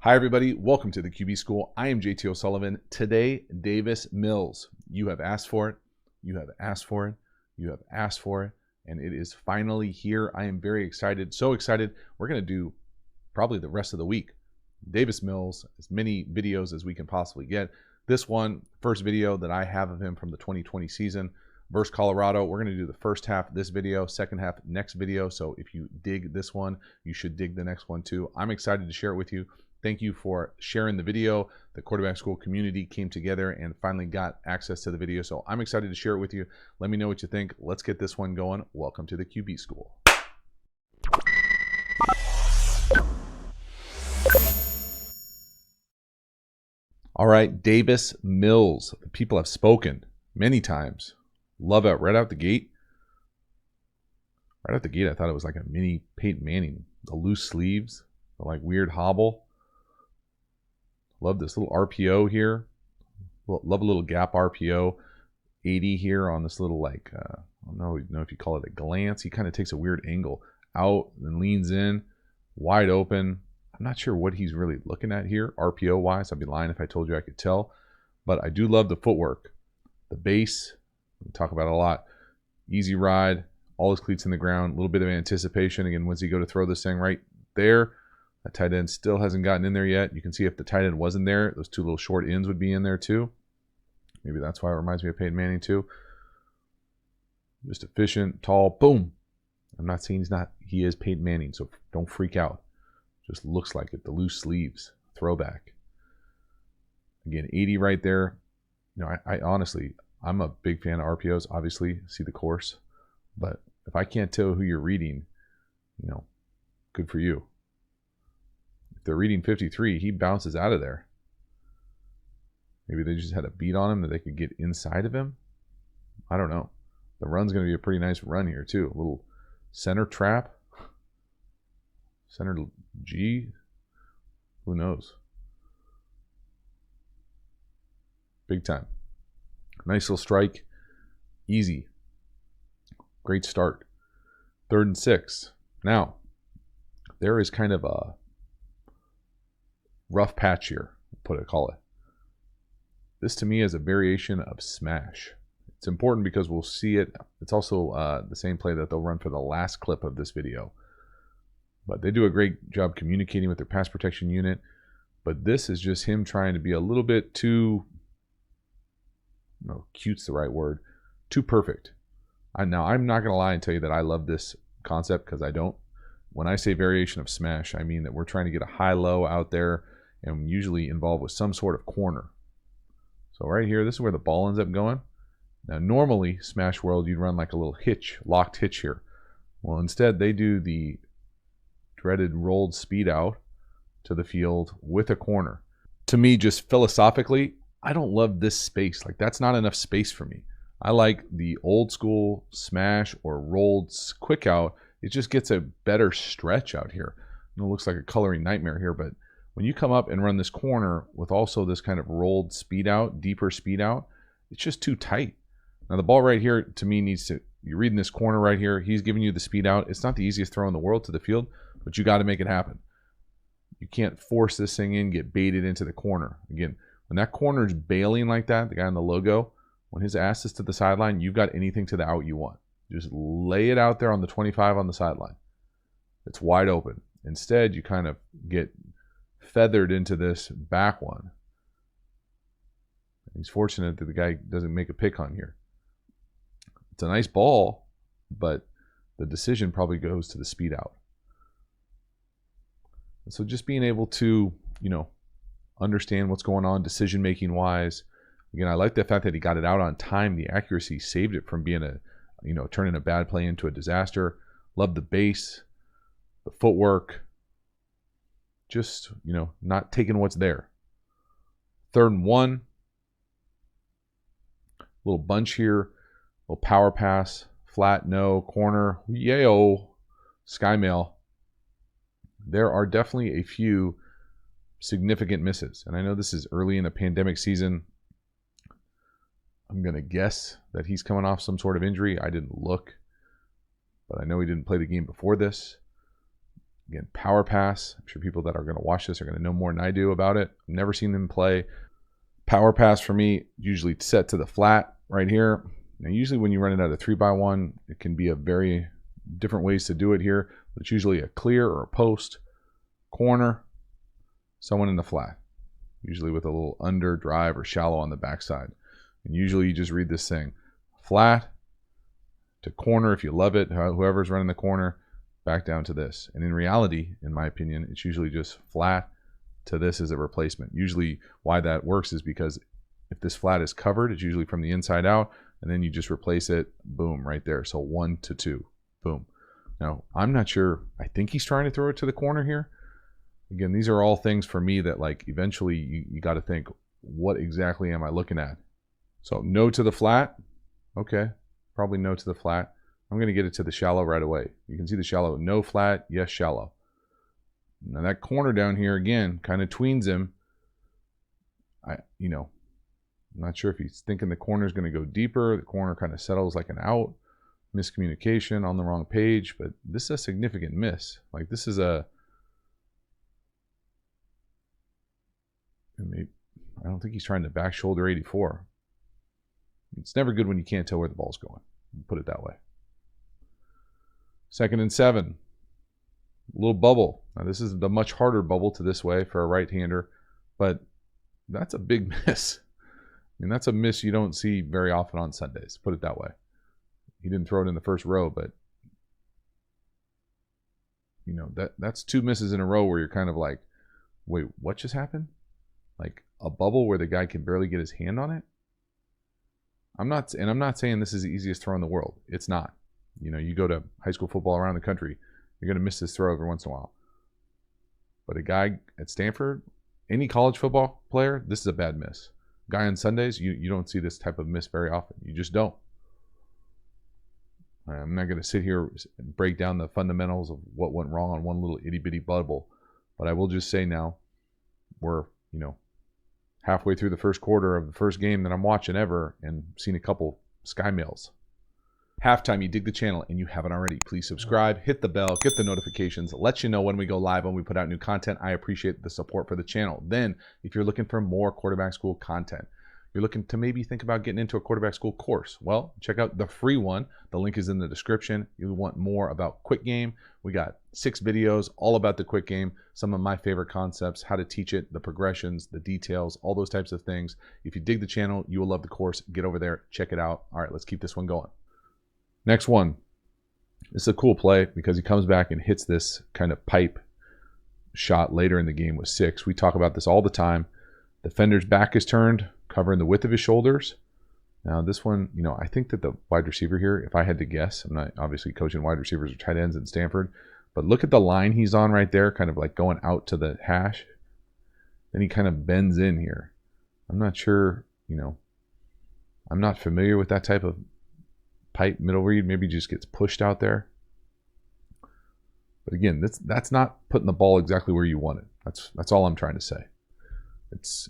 Hi everybody, welcome to the QB School. I am JT O'Sullivan. Today, Davis Mills. You have asked for it, you have asked for it, you have asked for it, and it is finally here. I am very excited, so excited. We're gonna do probably the rest of the week. Davis Mills, as many videos as we can possibly get. This one, first video that I have of him from the 2020 season versus Colorado. We're gonna do the first half this video, second half next video. So if you dig this one, you should dig the next one too. I'm excited to share it with you. Thank you for sharing the video. The quarterback school community came together and finally got access to the video. So I'm excited to share it with you. Let me know what you think. Let's get this one going. Welcome to the QB School. All right, Davis Mills. The people have spoken many times. Love it right out the gate. Right out the gate, I thought it was like a mini Peyton Manning. The loose sleeves, the like weird hobble. Love this little RPO here. Love a little gap RPO. 80 here on this little like, I don't know if you call it a glance. He kind of takes a weird angle out and leans in, wide open. I'm not sure what he's really looking at here, RPO wise. I'd be lying if I told you I could tell. But I do love the footwork. The base, we talk about it a lot. Easy ride, all his cleats in the ground, a little bit of anticipation. Again, once he go to throw this thing right there, that tight end still hasn't gotten in there yet. You can see if the tight end wasn't there, those two little short ends would be in there too. Maybe that's why it reminds me of Peyton Manning too. Just efficient, tall, boom. I'm not saying he's not, he is Peyton Manning, so don't freak out. Just looks like it. The loose sleeves, throwback. Again, 80 right there. You know, I honestly, I'm a big fan of RPOs. Obviously, see the course. But if I can't tell who you're reading, you know, good for you. If they're reading 53, he bounces out of there. Maybe they just had a beat on him that they could get inside of him. I don't know. The run's going to be a pretty nice run here, too. A little center trap. Center G. Who knows? Big time. Nice little strike. Easy. Great start. 3rd and 6. Now, there is kind of a rough patch here, call it. This to me is a variation of smash. It's important because we'll see it. It's also the same play that they'll run for the last clip of this video. But they do a great job communicating with their pass protection unit. But this is just him trying to be a little bit too, no, cute's the right word, too perfect. Now, I'm not going to lie and tell you that I love this concept because I don't. When I say variation of smash, I mean that we're trying to get a high-low out there and usually involved with some sort of corner. So right here, this is where the ball ends up going. Now, normally, Smash World, you'd run like a little hitch, locked hitch here. Well, instead, they do the dreaded rolled speed out to the field with a corner. To me, just philosophically, I don't love this space. Like, that's not enough space for me. I like the old school smash or rolled quick out. It just gets a better stretch out here. It looks like a coloring nightmare here, but when you come up and run this corner with also this kind of rolled speed out, deeper speed out, it's just too tight. Now the ball right here to me needs to, you're reading this corner right here, he's giving you the speed out. It's not the easiest throw in the world to the field, but you got to make it happen. You can't force this thing in, get baited into the corner. Again, when that corner is bailing like that, the guy on the logo, when his ass is to the sideline, you've got anything to the out you want. Just lay it out there on the 25 on the sideline. It's wide open. Instead, you kind of get feathered into this back one. He's fortunate that the guy doesn't make a pick on here. It's a nice ball, but the decision probably goes to the speed out. And so just being able to, you know, understand what's going on decision-making wise. Again, I like the fact that he got it out on time. The accuracy saved it from being a, you know, turning a bad play into a disaster. Love the base, the footwork. Just, you know, not taking what's there. 3rd and 1. Little bunch here. Little power pass. Flat, no. Corner. Yayo. Sky mail. There are definitely a few significant misses. And I know this is early in a pandemic season. I'm going to guess that he's coming off some sort of injury. I didn't look, but I know he didn't play the game before this. Again, power pass. I'm sure people that are going to watch this are going to know more than I do about it. I've never seen them play. Power pass for me, usually set to the flat right here. Now, usually when you run it at a 3x1, it can be a very different ways to do it here. It's usually a clear or a post, corner, someone in the flat, usually with a little under, drive, or shallow on the backside. And usually you just read this thing, flat to corner if you love it, whoever's running the corner, back down to this. And in reality, in my opinion, it's usually just flat to this as a replacement. Usually why that works is because if this flat is covered, it's usually from the inside out, and then you just replace it, boom, right there. So 1 to 2, boom. Now, I'm not sure. I think he's trying to throw it to the corner here. Again, these are all things for me that, like, eventually you got to think, what exactly am I looking at? So no to the flat. Okay, probably no to the flat. I'm going to get it to the shallow right away. You can see the shallow. No flat, yes shallow. Now that corner down here, again, kind of tweens him. I'm not sure if he's thinking the corner is going to go deeper. The corner kind of settles like an out. Miscommunication on the wrong page. But this is a significant miss. Like, this is a... I don't think he's trying to back shoulder 84. It's never good when you can't tell where the ball's going. Put it that way. 2nd and 7. A little bubble. Now this is the much harder bubble to this way for a right-hander, but that's a big miss. I mean, that's a miss you don't see very often on Sundays. Put it that way. He didn't throw it in the first row, but that's 2 misses in a row where you're kind of like, wait, what just happened? Like a bubble where the guy can barely get his hand on it. I'm not saying this is the easiest throw in the world. It's not. You go to high school football around the country, you're going to miss this throw every once in a while. But a guy at Stanford, any college football player, this is a bad miss. Guy on Sundays, you don't see this type of miss very often. You just don't. I'm not going to sit here and break down the fundamentals of what went wrong on one little itty-bitty bubble. But I will just say now, we're, halfway through the first quarter of the first game that I'm watching ever, and seen a couple sky mails. Halftime, you dig the channel and you haven't already, please subscribe, hit the bell, get the notifications, let you know when we go live, when we put out new content. I appreciate the support for the channel. Then, if you're looking for more quarterback school content, you're looking to maybe think about getting into a quarterback school course, well, check out the free one. The link is in the description. You want more about quick game, we got 6 videos all about the quick game, some of my favorite concepts, how to teach it, the progressions, the details, all those types of things. If you dig the channel, you will love the course. Get over there, check it out. All right, let's keep this one going. Next one. This is a cool play because he comes back and hits this kind of pipe shot later in the game with 6. We talk about this all the time. Defender's back is turned, covering the width of his shoulders. Now this one, I think that the wide receiver here, if I had to guess, I'm not obviously coaching wide receivers or tight ends at Stanford, but look at the line he's on right there, kind of like going out to the hash. Then he kind of bends in here. I'm not sure, I'm not familiar with that type of pipe middle read. Maybe just gets pushed out there. But again, that's not putting the ball exactly where you want it. That's all I'm trying to say. It's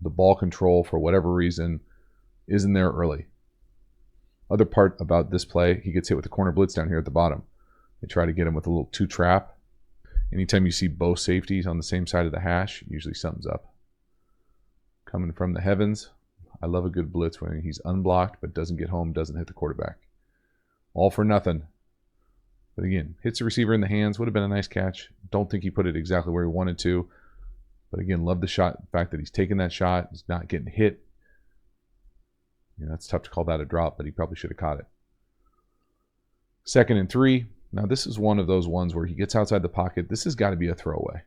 the ball control, for whatever reason, isn't there early. Other part about this play, he gets hit with the corner blitz down here at the bottom. They try to get him with a little 2 trap. Anytime you see both safeties on the same side of the hash, usually something's up. Coming from the heavens, I love a good blitz when he's unblocked but doesn't get home, doesn't hit the quarterback. All for nothing. But again, hits the receiver in the hands. Would have been a nice catch. Don't think he put it exactly where he wanted to. But again, love the shot. The fact that he's taking that shot, he's not getting hit. It's tough to call that a drop, but he probably should have caught it. 2nd and 3. Now this is one of those ones where he gets outside the pocket. This has got to be a throwaway.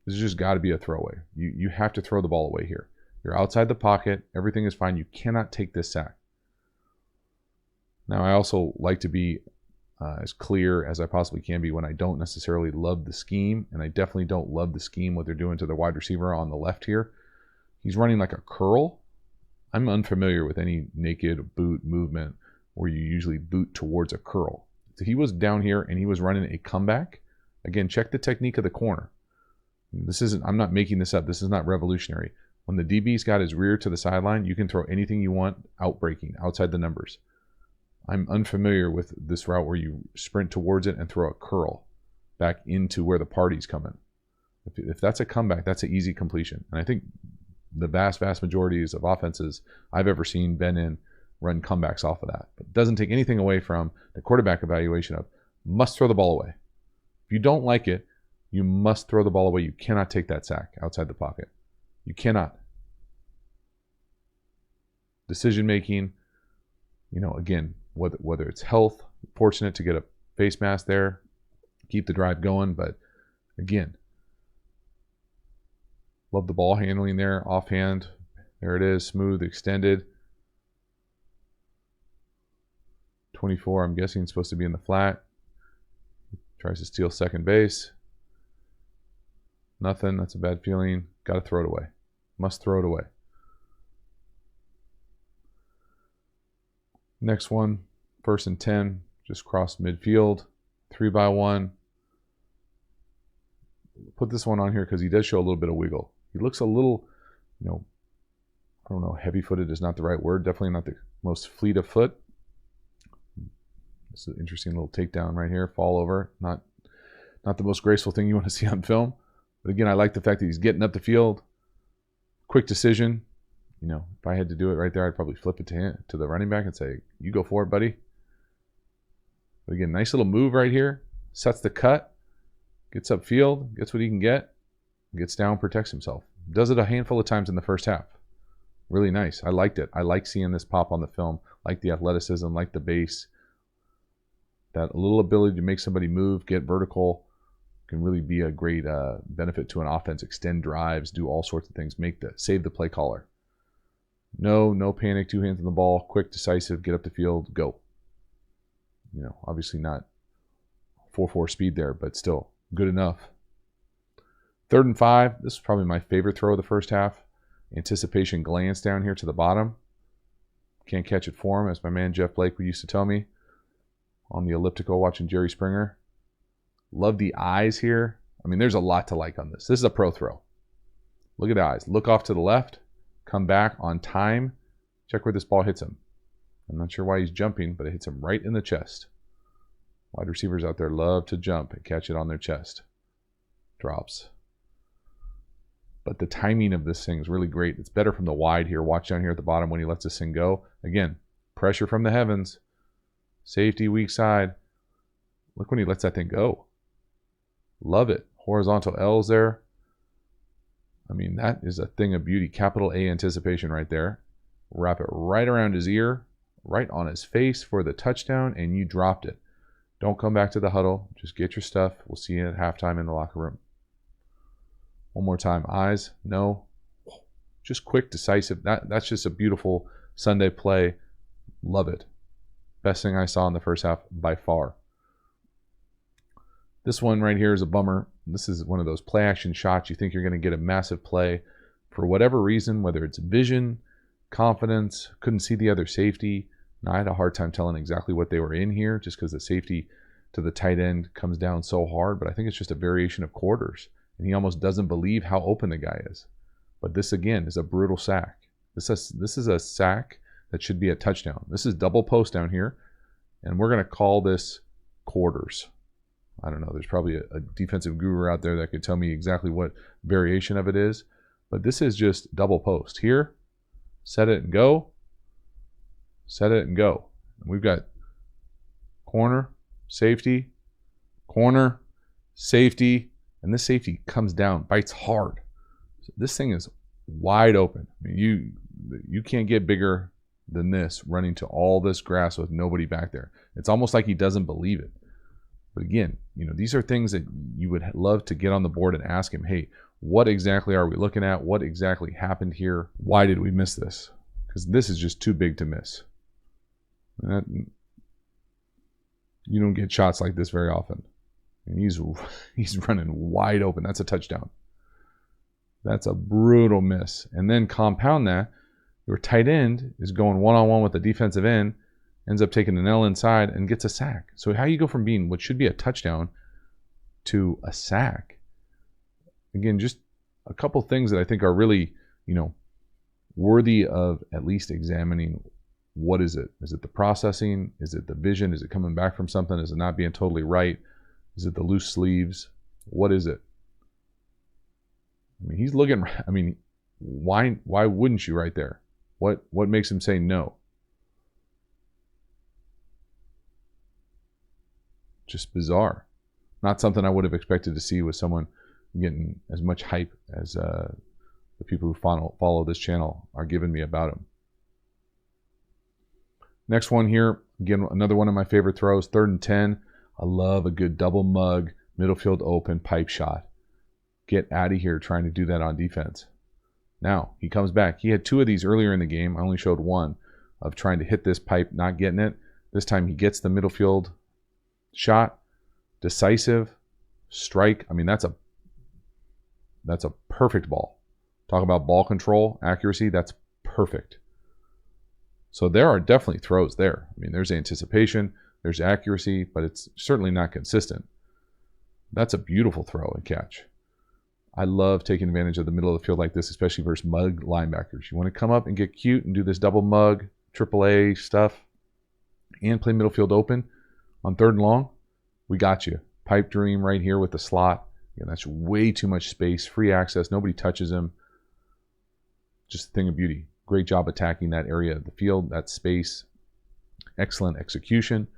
This has just got to be a throwaway. You have to throw the ball away here. You're outside the pocket. Everything is fine. You cannot take this sack. Now I also like to be as clear as I possibly can be when I don't necessarily love the scheme, and I definitely don't love the scheme what they're doing to the wide receiver on the left here. He's running like a curl. I'm unfamiliar with any naked boot movement where you usually boot towards a curl. So he was down here and he was running a comeback. Again, check the technique of the corner. I'm not making this up. This is not revolutionary. When the DB's got his rear to the sideline, you can throw anything you want, outbreaking, outside the numbers. I'm unfamiliar with this route where you sprint towards it and throw a curl back into where the party's coming. If that's a comeback, that's an easy completion. And I think the vast majorities of offenses I've ever seen been in run comebacks off of that. But it doesn't take anything away from the quarterback evaluation of must throw the ball away. If you don't like it, you must throw the ball away. You cannot take that sack outside the pocket. You cannot. Decision making, again, whether it's health, fortunate to get a face mask there, keep the drive going, but again, love the ball handling there, offhand. There it is, smooth, extended. 24, I'm guessing, supposed to be in the flat. Tries to steal second base. Nothing, that's a bad feeling. Got to throw it away. Must throw it away. Next one, 1st and 10, just cross midfield, 3-by-1. Put this one on here because he does show a little bit of wiggle. He looks a little, I don't know, heavy-footed is not the right word. Definitely not the most fleet of foot. This is an interesting little takedown right here, fall over. Not the most graceful thing you want to see on film. But again, I like the fact that he's getting up the field. Quick decision. If I had to do it right there, I'd probably flip it to the running back and say, you go for it, buddy. But again, nice little move right here. Sets the cut. Gets upfield. Gets what he can get. Gets down, protects himself. Does it a handful of times in the first half. Really nice. I liked it. I like seeing this pop on the film. Like the athleticism, like the base. That little ability to make somebody move, get vertical, can really be a great benefit to an offense. Extend drives, do all sorts of things. Save the play caller. No panic, 2 hands on the ball, quick, decisive, get up the field, go. Obviously not 4.4 speed there, but still good enough. 3rd and 5, this is probably my favorite throw of the first half. Anticipation glance down here to the bottom. Can't catch it for him, as my man Jeff Blake used to tell me on the elliptical watching Jerry Springer. Love the eyes here. There's a lot to like on this. This is a pro throw. Look at the eyes. Look off to the left. Come back on time. Check where this ball hits him. I'm not sure why he's jumping, but it hits him right in the chest. Wide receivers out there love to jump and catch it on their chest. Drops. But the timing of this thing is really great. It's better from the wide here. Watch down here at the bottom when he lets this thing go. Again, pressure from the heavens. Safety, weak side. Look when he lets that thing go. Love it. Horizontal L's there. That is a thing of beauty. Capital A anticipation right there. Wrap it right around his ear, right on his face for the touchdown, and you dropped it. Don't come back to the huddle. Just get your stuff. We'll see you at halftime in the locker room. One more time. Eyes, no. Just quick, decisive. That's just a beautiful Sunday play. Love it. Best thing I saw in the first half by far. This one right here is a bummer. This is one of those play action shots. You think you're going to get a massive play for whatever reason, whether it's vision, confidence, couldn't see the other safety. Now, I had a hard time telling exactly what they were in here just because the safety to the tight end comes down so hard, but I think it's just a variation of quarters. And he almost doesn't believe how open the guy is. But this, again, is a brutal sack. This is a sack that should be a touchdown. This is double post down here, and we're going to call this quarters. I don't know. There's probably a defensive guru out there that could tell me exactly what variation of it is. But this is just double post. Here, set it and go. Set it and go. And we've got corner, safety, corner, safety. And this safety comes down, bites hard. So this thing is wide open. You can't get bigger than this running to all this grass with nobody back there. It's almost like he doesn't believe it. But again, these are things that you would love to get on the board and ask him, hey, what exactly are we looking at? What exactly happened here? Why did we miss this? Because this is just too big to miss. You don't get shots like this very often. And he's running wide open. That's a touchdown. That's a brutal miss. And then compound that, your tight end is going one-on-one with the defensive end, ends up taking an L inside and gets a sack. So how you go from being what should be a touchdown to a sack? Again, just a couple things that I think are really, worthy of at least examining What is it? Is it the processing? Is it the vision? Is it coming back from something? Is it not being totally right? Is it the loose sleeves? What is it? I mean, he's looking, I mean, why wouldn't you right there? What makes him say no? Just bizarre. Not something I would have expected to see with someone getting as much hype as the people who follow this channel are giving me about him. Next one here, again, another one of my favorite throws, 3rd and 10. I love a good double mug, middle field open, pipe shot. Get out of here trying to do that on defense. Now, he comes back. He had 2 of these earlier in the game. I only showed 1 of trying to hit this pipe, not getting it. This time he gets the middle field shot, decisive, strike. I mean, that's a perfect ball. Talk about ball control, accuracy, that's perfect. So there are definitely throws there. I mean, there's anticipation, there's accuracy, but it's certainly not consistent. That's a beautiful throw and catch. I love taking advantage of the middle of the field like this, especially versus mug linebackers. You want to come up and get cute and do this double mug, AAA stuff, and play middle field open on 3rd and long. We got you. Pipe dream right here with the slot. Again, that's way too much space, free access. Nobody touches him. Just a thing of beauty. Great job attacking that area of the field, that space. Excellent execution.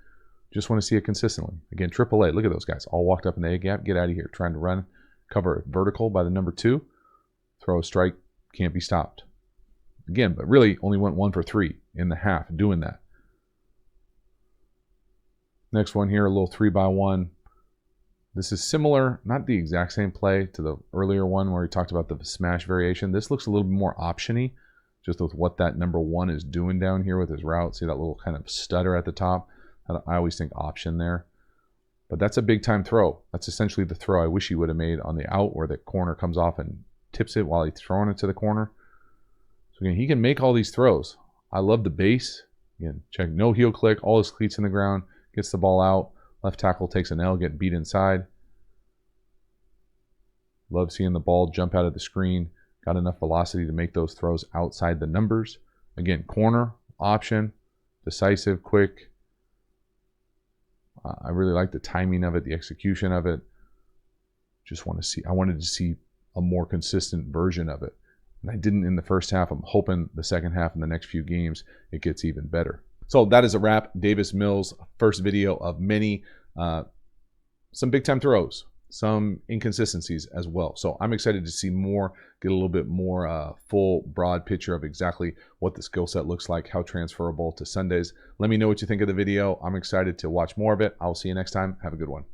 Just want to see it consistently. Again, AAA. Look at those guys. All walked up in the A gap. Get out of here. Trying to run. Cover vertical by the number 2. Throw a strike. Can't be stopped. Again, but really only went 1 for 3 in the half doing that. Next one here, a little 3x1. This is similar, not the exact same play to the earlier one where we talked about the smash variation. This looks a little bit more option-y, just with what that number 1 is doing down here with his route. See that little kind of stutter at the top? I always think option there. But that's a big-time throw. That's essentially the throw I wish he would have made on the out where the corner comes off and tips it while he's throwing it to the corner. So again, he can make all these throws. I love the base. Again, check no heel click, all his cleats in the ground, gets the ball out. Left tackle takes an L, getting beat inside. Love seeing the ball jump out of the screen. Got enough velocity to make those throws outside the numbers. Again, corner, option, decisive, quick. I really like the timing of it, the execution of it. Just want to see, I wanted to see a more consistent version of it. And I didn't in the first half. I'm hoping the second half in the next few games, it gets even better. So that is a wrap. Davis Mills, first video of many. Some big time throws, some inconsistencies as well. So I'm excited to see more, get a little bit more full, broad picture of exactly what the skill set looks like, how transferable to Sundays. Let me know what you think of the video. I'm excited to watch more of it. I'll see you next time. Have a good one.